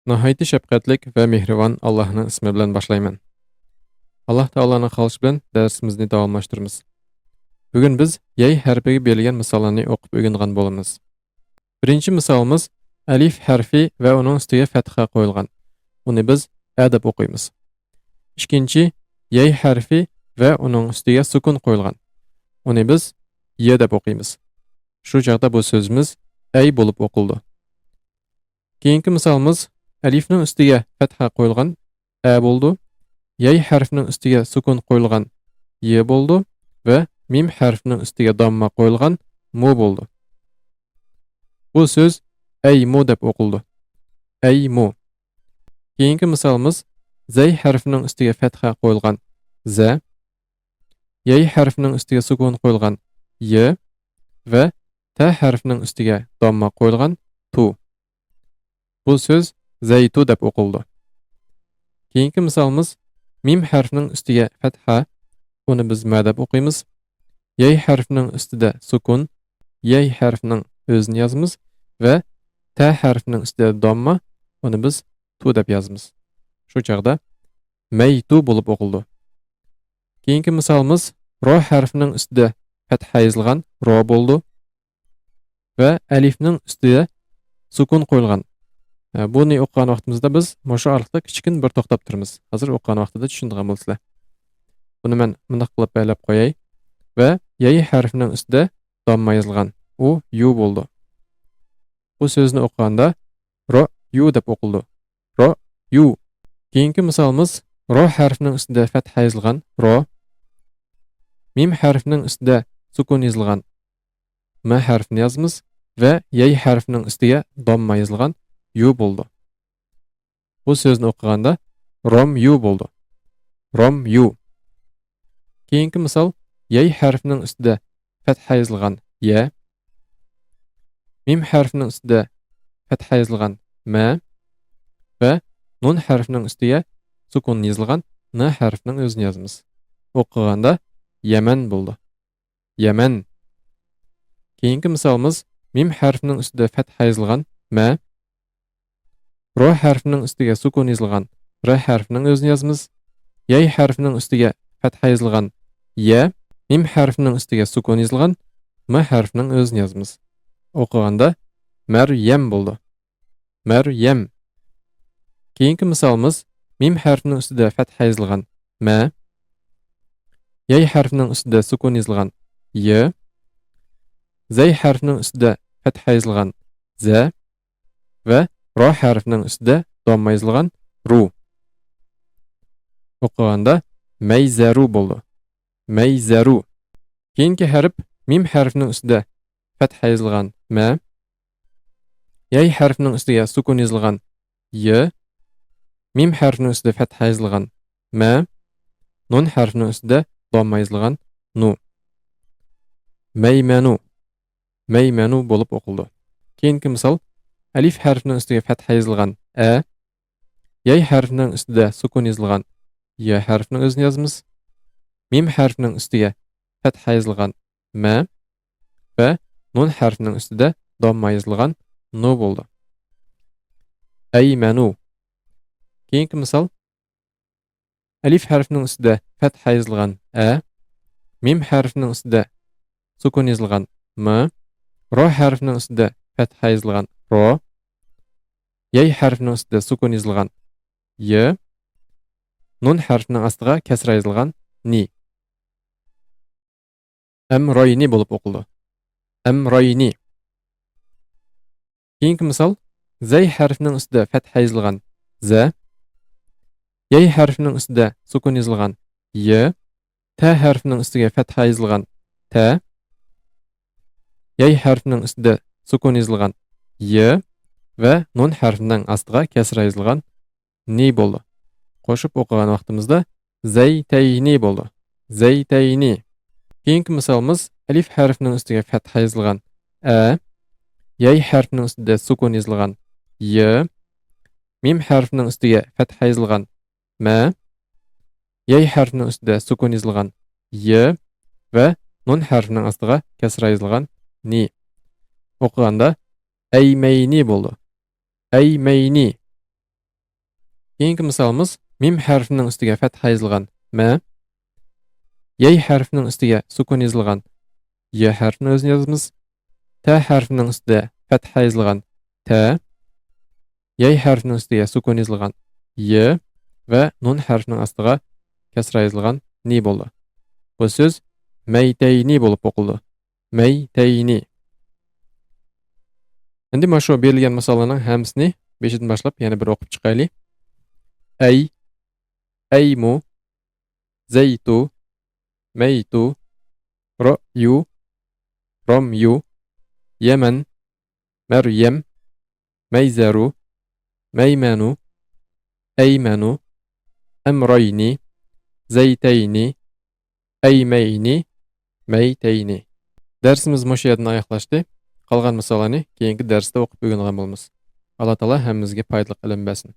Nihoyatda shafqatlik va mehribon Allohning ismi bilan boshlayman. Alloh taolaning xohishi bilan darsimizni davomlashtiramiz. Bugun biz yay harfiga berilgan misollarni o'qib o'rgangan bo'lamiz. Birinchi misolimiz alif harfi va uning ustiga fatha qo'yilgan. Uni biz a deb o'qiymiz. Ikkinchi yay harfi va uning ustiga sukun qo'yilgan. Uni biz y deb o'qiymiz. Shu chaqda bu so'zimiz ay bo'lib o'qildi. Keyingi misolimiz alifning ustiga fatha qo'yilgan a bo'ldi. Yay harfining ustiga sukun qo'yilgan y bo'ldi va mim harfining ustiga damma qo'yilgan mu bo'ldi. Bu so'z aymu deb o'qildi. Aymu. Keyingi misolimiz zay harfining ustiga fatha qo'yilgan za, yay harfining ustiga sukun qo'yilgan y va ta harfining ustiga damma qo'yilgan tu. Bu so'z zaytu deb o'qildi. Keyingi misolimiz mim harfining ustiga fatha, uni biz ma deb o'qiymiz. Yay harfining ustida sukun, yay harfining o'zini yozamiz va ta harfining ustida damma, uni biz tu deb yozamiz. Shu chaqda maytu bo'lib o'qildi. Keyingi misolimiz ro harfining ustida fatha yozilgan ro bo'ldi va alifning ustida sukun qo'yilgan. Buni o'qigan vaqtimizda biz mushu orliqda kichkin bir to'xtab turamiz. Hozir o'qigan vaqtida tushunadigan bo'lsizlar. Buni men bunday qilib baylab qo'yay va yay harfining ustida damma yozilgan. U yu bo'ldi. Bu so'zni o'qiganda ro yu deb o'qildi. Ro yu. Keyingi misolimiz ro harfining ustida fatha yozilgan ro, mim harfining ustida sukun yozilgan ma harfini yozamiz va yay harfining ustiga damma yozilgan yu bo'ldi. Bu so'zni o'qiganda rom yu bo'ldi. Rom yu. Keyingi misol yay harfining ustida fatha yozilgan ya, mim harfining ustida fatha yozilgan ma va nun harfining ustiga sukun yozilgan na harfining o'zini yozamiz. O'qiganda Yaman bo'ldi. Yaman. Keyingi misolimiz mim harfining ustida fatha yozilgan ma, ro harfining ustiga sukun yozilgan ra harfining o'zini yozamiz. Yay harfining ustiga fatha yozilgan ya, mim harfining ustiga sukun yozilgan ma harfining o'zini yozamiz. O'qiganda Maryam bo'ldi. Maryam. Keyingi misolimiz mim harfining ustida fatha yozilgan ma, yay harfining ustida sukun yozilgan y, zay harfining ustida fatha yozilgan za va ro harfining ustida damma yozilgan ru. O'qiganda mayzaru bo'ldi. Mayzaru. Keyingi harf mim harfining ustida fatha yozilgan ma, yay harfining ustiga sukun yozilgan y, mim harfining ustida fatha yozilgan ma, nun harfining ustida damma yozilgan nu. Maymanu. Maymanu bo'lib o'qildi. Keyingi misol alif harfining ustiga fatha yozilgan a, yay harfining ustida sukun yozilgan y harfining o'zini yozamiz. Mim harfining ustiga fatha yozilgan ma va nun harfining ustida damma yozilgan nu bo'ldi. Aymanu. Keyingi misol alif harfining ustida fatha yozilgan a, mim harfining ustida sukun yozilgan m, ro harfining ustida fatha yozilgan ro, yay harfining ustida sukun yozilgan y, nun harfining ostiga kasra yozilgan ni. Amroyni bo'lib o'qildi. Amroyni. Keyingi misol zay harfining ustida fatha yozilgan za, yay harfining ustida sukun yozilgan y, ta harfining ustiga fatha yozilgan ta, yay harfining ustida sukun yozilgan y va nun harfining ostiga kasra yozilgan ni bo'ldi. Qo'shib o'qigan vaqtimizda zaytayni bo'ldi. Zaytayni. Keyingi misolimiz alif harfining ustiga fatha yozilgan a, yay harfining ustida sukun yozilgan y, mim harfining ustiga fatha yozilgan ma, yay harfining ustida sukun yozilgan y va nun harfining ostiga kasra yozilgan ni. O'qiganda aymayni bo'ldi. Aymayni. Keyingi misolimiz mim harfining ustiga fatha yozilgan m, y harfining ustiga sukun yozilgan y harfini o'zini yozamiz. T harfining ustida fatha yozilgan t, y harfining ustiga sukun yozilgan y va nun harfining ostiga kasra yozilgan ni bo'ldi. Bu so'z maytayni bo'lib o'qildi. Maytayni. Endi mana shu berilgan misollarning hammasini 5 dan boshlab yana bir o'qib chiqaylik. Ay, aymu, zaytu, maytu, ra'yu, ramyu, yaman, maryam, mayzaru, maymanu, aymanu, amrayni, zaytayni, aymayni, maytayni. Dersimiz mushu yerdan oyoqlashdi. Qolgan misollarni keyingi darsda o'qib o'rgangan bo'lamiz. Alloh taolo hammamizga foydali ilm bersin.